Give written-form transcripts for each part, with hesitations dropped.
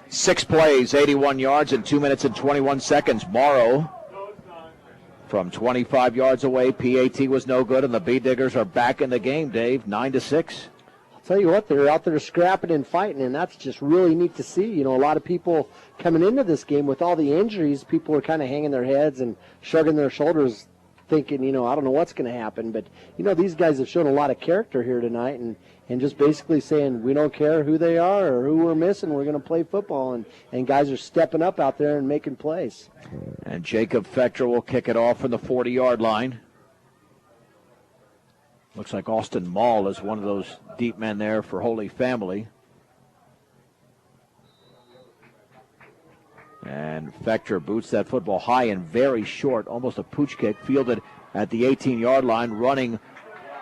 6 plays, 81 yards in 2 minutes and 21 seconds. Morrow from 25 yards away. PAT was no good, and the Bee Diggers are back in the game, Dave, 9-6. I'll tell you what, they're out there scrapping and fighting, and that's just really neat to see. You know, a lot of people coming into this game with all the injuries, people are kind of hanging their heads and shrugging their shoulders, thinking, you know, I don't know what's going to happen. But, you know, these guys have shown a lot of character here tonight and just basically saying we don't care who they are or who we're missing, we're going to play football. And guys are stepping up out there and making plays. And Jacob Fector will kick it off from the 40-yard line. Looks like Austin Mall is one of those deep men there for Holy Family. And Fector boots that football high and very short, almost a pooch kick, fielded at the 18-yard line, running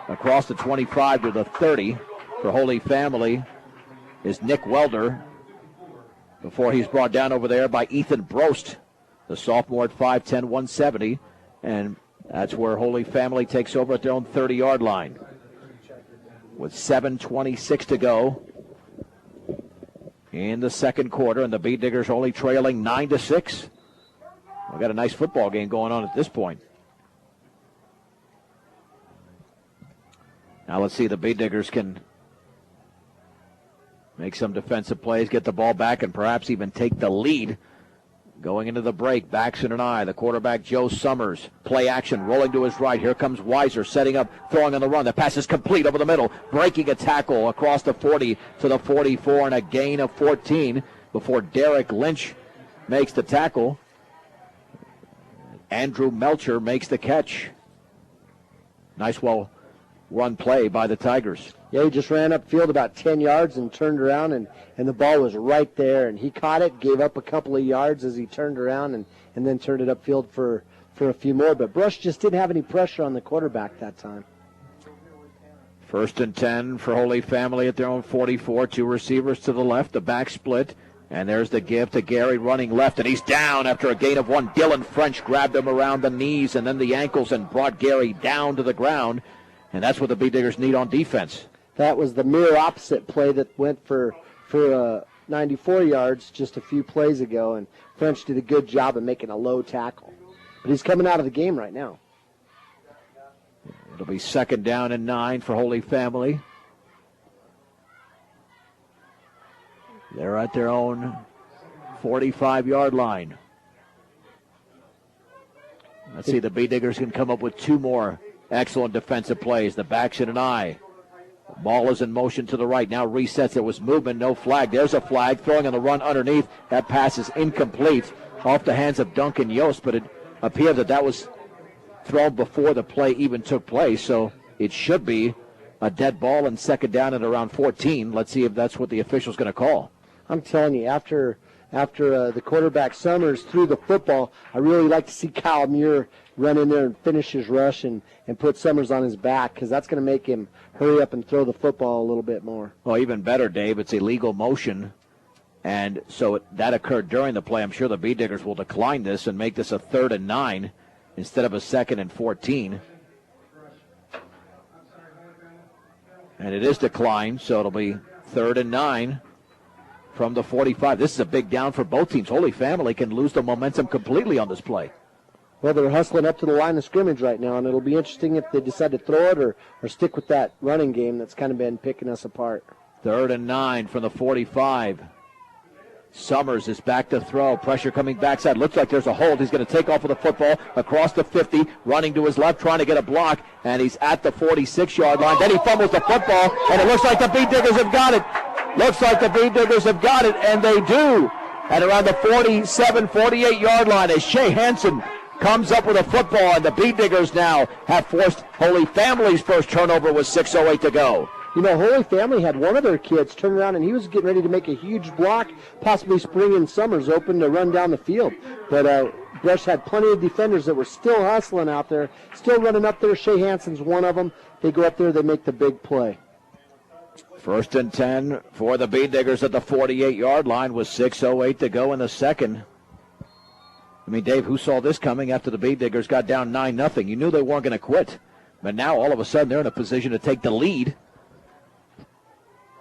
across the 25 to the 30 for Holy Family is Nick Welder before he's brought down over there by Ethan Brost, the sophomore at 5'10", 170, and that's where Holy Family takes over at their own 30-yard line with 7:26 to go in the second quarter, and the Bee Diggers only trailing 9-6. We've got a nice football game going on at this point. Now let's see, the Bee Diggers can make some defensive plays, get the ball back, and perhaps even take the lead. Going into the break, Baxton and I, the quarterback Joe Summers, play action, rolling to his right. Here comes Weiser, setting up, throwing on the run. The pass is complete over the middle, breaking a tackle across the 40 to the 44, and a gain of 14 before Derek Lynch makes the tackle. Andrew Melcher makes the catch. Nice, well-run play by the Tigers. Yeah, he just ran upfield about 10 yards and turned around, and the ball was right there. And he caught it, gave up a couple of yards as he turned around, and then turned it upfield for a few more. But Brush just didn't have any pressure on the quarterback that time. 1st and 10 for Holy Family at their own 44. 2 receivers to the left, the back split. And there's the give to Gary running left, and he's down after a gain of 1. Dylan French grabbed him around the knees and then the ankles and brought Gary down to the ground. And that's what the Bee Diggers need on defense. That was the mirror opposite play that went for 94 yards just a few plays ago, and French did a good job of making a low tackle. But he's coming out of the game right now. It'll be 2nd down and 9 for Holy Family. They're at their own 45-yard line. Let's see, the Bee Diggers can come up with 2 more excellent defensive plays. The Baxton and I. Ball is in motion to the right. Now resets. There was movement, no flag. There's a flag. Throwing on the run underneath. That pass is incomplete off the hands of Duncan Yost, but it appeared that was thrown before the play even took place, so it should be a dead ball and 2nd down at around 14. Let's see if that's what the official's going to call. I'm telling you, after the quarterback Summers threw the football, I really like to see Kyle Muir run in there and finish his rush and put Summers on his back, because that's going to make him hurry up and throw the football a little bit more. Well, even better, Dave, it's illegal motion, and so that occurred during the play. I'm sure the Bee Diggers will decline this and make this a 3rd and 9 instead of a 2nd and 14. And it is declined, so it'll be 3rd and 9 from the 45. This is a big down for both teams. Holy Family can lose the momentum completely on this play. Well, they're hustling up to the line of scrimmage right now, and it'll be interesting if they decide to throw it or stick with that running game that's kind of been picking us apart. 3rd and 9 from the 45. Summers is back to throw. Pressure coming backside. Looks like there's a hold. He's going to take off with the football across the 50, running to his left, trying to get a block, and he's at the 46-yard line. Then he fumbles the football, and it looks like the Bee Diggers have got it. Looks like the Bee Diggers have got it, and they do. At around the 47, 48-yard line as Shea Hansen comes up with a football, and the Bee Diggers now have forced Holy Family's first turnover with 6:08 to go. You know, Holy Family had one of their kids turn around, and he was getting ready to make a huge block, possibly springing Summers open to run down the field. But Brush had plenty of defenders that were still hustling out there, still running up there. Shea Hansen's one of them. They go up there, they make the big play. 1st and 10 for the Bee Diggers at the 48-yard line with 6:08 to go in the second. I mean, Dave, who saw this coming after the Bee Diggers got down 9-0? You knew they weren't going to quit. But now, all of a sudden, they're in a position to take the lead.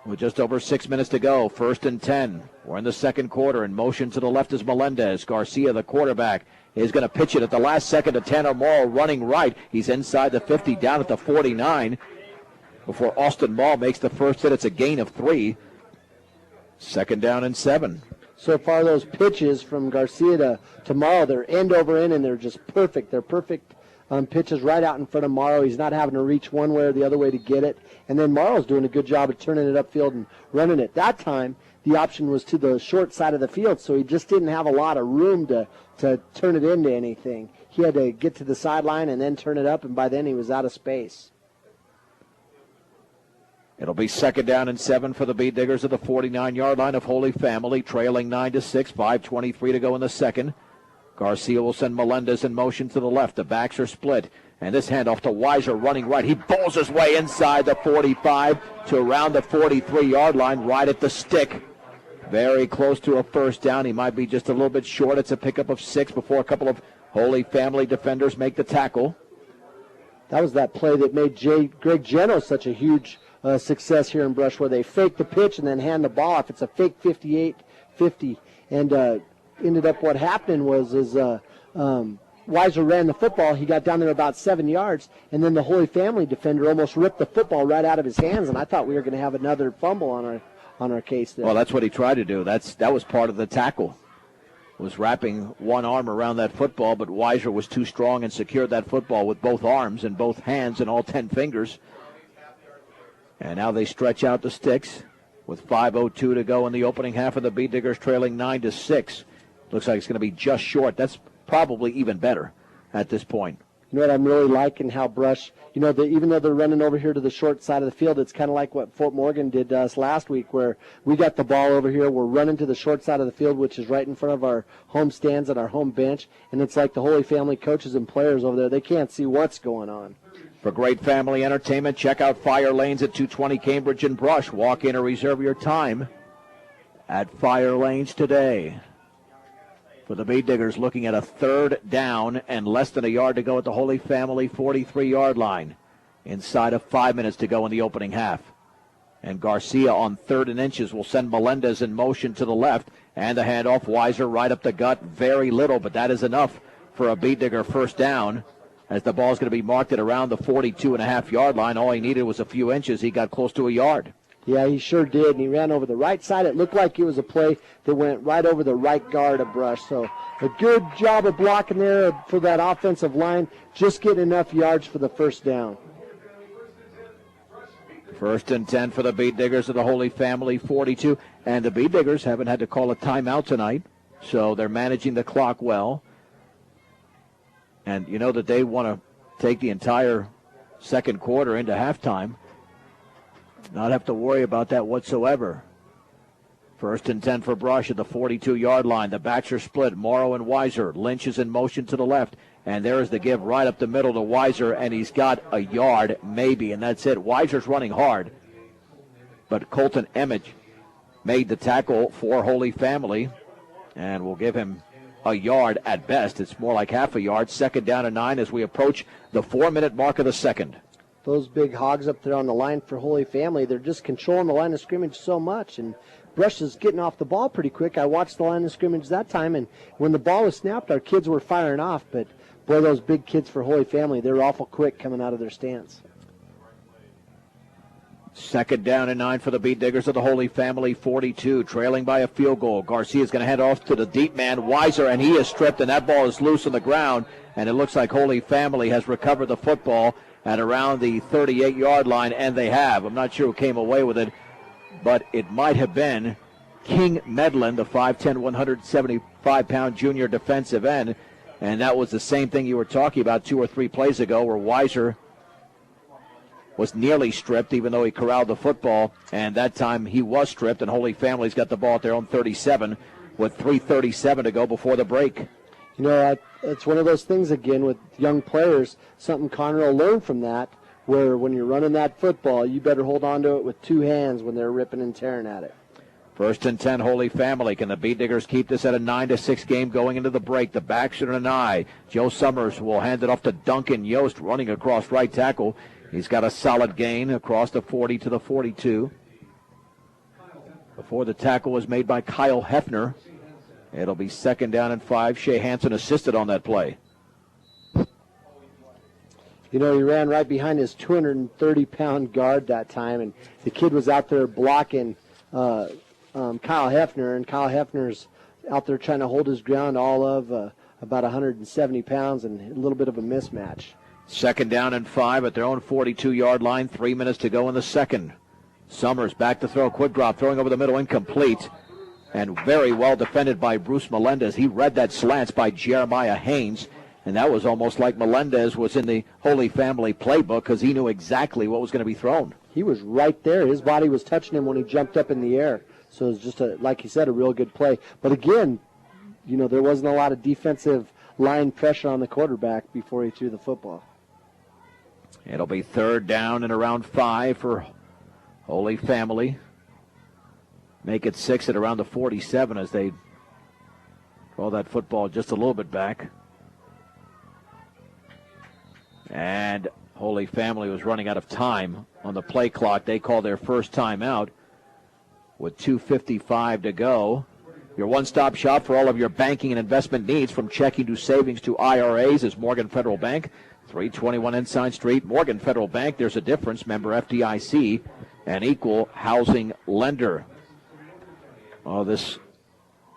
With just over 6 minutes to go, 1st and 10. We're in the second quarter. In motion to the left is Melendez. Garcia, the quarterback, is going to pitch it at the last second to Tanner Morrow running right. He's inside the 50, down at the 49. Before Austin Mall makes the first hit, it's a gain of 3. 2nd down and 7. So far, those pitches from Garcia to Morrow, they're end over end, and they're just perfect. They're perfect pitches right out in front of Morrow. He's not having to reach one way or the other way to get it. And then Morrow's doing a good job of turning it upfield and running it. That time, the option was to the short side of the field, so he just didn't have a lot of room to turn it into anything. He had to get to the sideline and then turn it up, and by then he was out of space. It'll be 2nd down and 7 for the Beet Diggers at the 49-yard line of Holy Family, trailing 9-6, 5:23 to go in the second. Garcia will send Melendez in motion to the left. The backs are split. And this handoff to Weiser running right. He bowls his way inside the 45 to around the 43-yard line, right at the stick. Very close to a first down. He might be just a little bit short. It's a pickup of 6 before a couple of Holy Family defenders make the tackle. That was that play that made Greg Geno such a huge success here in Brush, where they fake the pitch and then hand the ball off. It's a fake 58-50. And ended up what happened was Weiser ran the football. He got down there about 7 yards, and then the Holy Family defender almost ripped the football right out of his hands, and I thought we were going to have another fumble on our case there. Well, that's what he tried to do. That was part of the tackle. Was wrapping one arm around that football, but Weiser was too strong and secured that football with both arms and both hands and all 10 fingers. And now they stretch out the sticks with 5:02 to go in the opening half of the Beet Diggers, trailing 9-6. Looks like it's going to be just short. That's probably even better at this point. You know what I'm really liking? How Brush, even though they're running over here to the short side of the field, it's kind of like what Fort Morgan did to us last week, where we got the ball over here. We're running to the short side of the field, which is right in front of our home stands and our home bench, and it's like the Holy Family coaches and players over there. They can't see what's going on. For great family entertainment, check out Fire Lanes at 220 Cambridge and Brush. Walk in or reserve your time at Fire Lanes today. For the Beet Diggers, looking at a 3rd down and less than a yard to go at the Holy Family 43-yard line. Inside of 5 minutes to go in the opening half. And Garcia on 3rd and inches will send Melendez in motion to the left. And the handoff, Weiser right up the gut. Very little, but that is enough for a Beet Digger first down. As the ball is going to be marked at around the 42.5-yard line. All he needed was a few inches. He got close to a yard. Yeah, he sure did, and he ran over the right side. It looked like it was a play that went right over the right guard of Brush. So a good job of blocking there for that offensive line, just getting enough yards for the first down. 1st and 10 for the Beet Diggers of the Holy Family 42. And the Beet Diggers haven't had to call a timeout tonight, so they're managing the clock well. And you know that they want to take the entire second quarter into halftime. Not have to worry about that whatsoever. 1st and 10 for Brush at the 42-yard line. The backs are split. Morrow and Weiser. Lynch is in motion to the left. And there is the give right up the middle to Weiser, and he's got a yard maybe, and that's it. Weiser's running hard. But Colton Emmett made the tackle for Holy Family, and we'll give him a yard at best. It's more like half a yard. 2nd down and 9 as we approach the 4-minute mark of the second. Those big hogs up there on the line for Holy Family, they're just controlling the line of scrimmage so much, and Brush is getting off the ball pretty quick. I watched the line of scrimmage that time, and when the ball was snapped, our kids were firing off, but boy, those big kids for Holy Family, they're awful quick coming out of their stance. 2nd down and 9 for the Beet Diggers of the Holy Family 42, trailing by a field goal. Garcia's going to head off to the deep man, Weiser, and he is stripped, and that ball is loose on the ground, and it looks like Holy Family has recovered the football at around the 38-yard line, and they have. I'm not sure who came away with it, but it might have been King Medlin, the 5'10", 175-pound junior defensive end, and that was the same thing you were talking about 2 or 3 plays ago where Weiser was nearly stripped even though he corralled the football, and that time he was stripped, and Holy Family's got the ball at their own 37 with 3:37 to go before the break. You know, it's one of those things, again, with young players, something Connor will learn from that, where when you're running that football, you better hold on to it with 2 hands when they're ripping and tearing at it. 1st and 10, Holy Family. Can the Beet Diggers keep this at a 9-6 game going into the break? The backs are an eye. Joe Summers will hand it off to Duncan Yost running across right tackle. He's got a solid gain across the 40 to the 42. before the tackle was made by Kyle Hefner. It'll be 2nd down and 5. Shea Hansen assisted on that play. You know, he ran right behind his 230-pound guard that time, and the kid was out there blocking Kyle Hefner, and Kyle Hefner's out there trying to hold his ground, all of about 170 pounds, and a little bit of a mismatch. 2nd down and 5 at their own 42-yard line. 3 minutes to go in the second. Summers back to throw. Quick drop, throwing over the middle, incomplete. And very well defended by Bruce Melendez. He read that slants by Jeremiah Haynes. And that was almost like Melendez was in the Holy Family playbook because he knew exactly what was going to be thrown. He was right there. His body was touching him when he jumped up in the air. So it was just, like you said, a real good play. But again, you know, there wasn't a lot of defensive line pressure on the quarterback before he threw the football. It'll be 3rd down and around 5 for Holy Family. Make it 6 at around the 47 as they throw that football just a little bit back. And Holy Family was running out of time on the play clock. They call their first timeout with 2:55 to go. Your one-stop shop for all of your banking and investment needs, from checking to savings to IRAs, is Morgan Federal Bank, 321 Ensign Street. Morgan Federal Bank, there's a difference. Member FDIC, an equal housing lender. Oh, this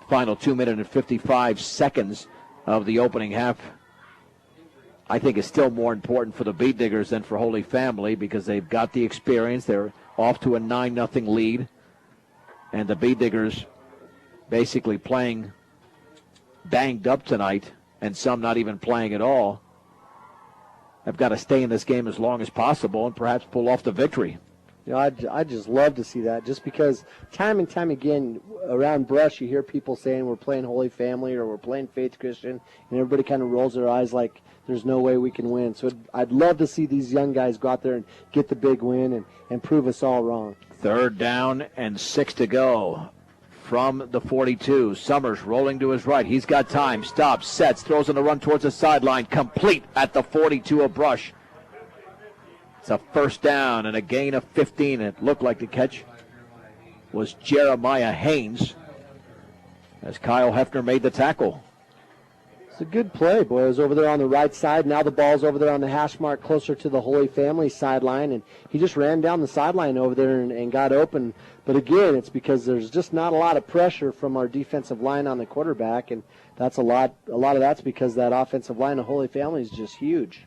final 2 minutes and 55 seconds of the opening half, I think, is still more important for the Beet Diggers than for Holy Family because they've got the experience. They're off to a 9-0 lead. And the Beet Diggers basically playing banged up tonight, and some not even playing at all. Have got to stay in this game as long as possible and perhaps pull off the victory. You know, I just love to see that, just because time and time again around Brush you hear people saying we're playing Holy Family or we're playing Faith Christian, and everybody kind of rolls their eyes like there's no way we can win. So I'd love to see these young guys go out there and get the big win and prove us all wrong. 3rd down and 6 to go from the 42. Summers rolling to his right. He's got time. Stops, sets, throws on the run towards the sideline. Complete at the 42 of Brush. It's a 1st down and a gain of 15. It looked like the catch was Jeremiah Haynes as Kyle Hefner made the tackle. It's a good play, boy. It was over there on the right side. Now the ball's over there on the hash mark closer to the Holy Family sideline, and he just ran down the sideline over there and got open. But again, it's because there's just not a lot of pressure from our defensive line on the quarterback, and that's a lot of that's because that offensive line of Holy Family is just huge.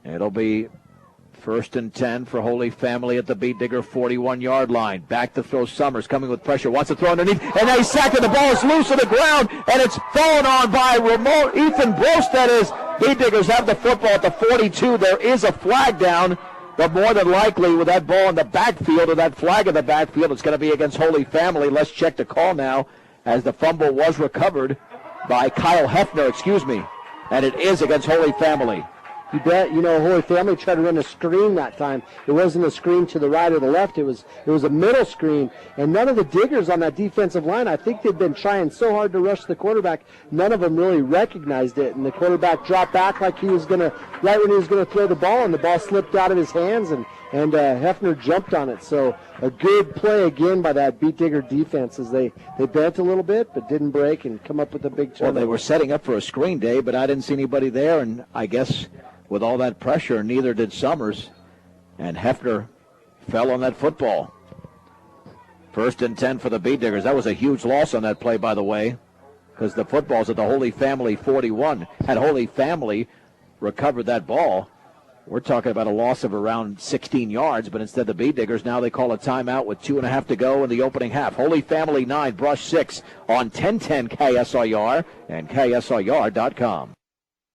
It'll be 1st and 10 for Holy Family at the Beet Digger 41-yard line. Back to throw. Summers coming with pressure. Wants to throw underneath. And they sack it. The ball is loose on the ground. And it's fallen on by Ethan Brost. That is, Beet Diggers have the football at the 42. There is a flag down. But more than likely, with that ball in the backfield or that flag in the backfield, it's going to be against Holy Family. Let's check the call now as the fumble was recovered by Kyle Hefner, And it is against Holy Family. You bet. You know, Holy Family tried to run a screen that time. It wasn't a screen to the right or the left. It was a middle screen. And none of the Diggers on that defensive line, I think they've been trying so hard to rush the quarterback, none of them really recognized it. And the quarterback dropped back like he was going to, right when he was going to throw the ball, and the ball slipped out of his hands, and Hefner jumped on it. So a good play again by that Beet Digger defense as they bent a little bit but didn't break and come up with a big turnover. Well, they were setting up for a screen day, but I didn't see anybody there, and I guess with all that pressure, neither did Summers, and Hefner fell on that football. 1st and 10 for the Beet Diggers. That was a huge loss on that play, by the way, because the football's at the Holy Family 41. Had Holy Family recovered that ball, we're talking about a loss of around 16 yards, but instead the Beet Diggers, now they call a timeout with 2.5 to go in the opening half. Holy Family 9, Brush 6 on 1010 KSIR and KSIR.com.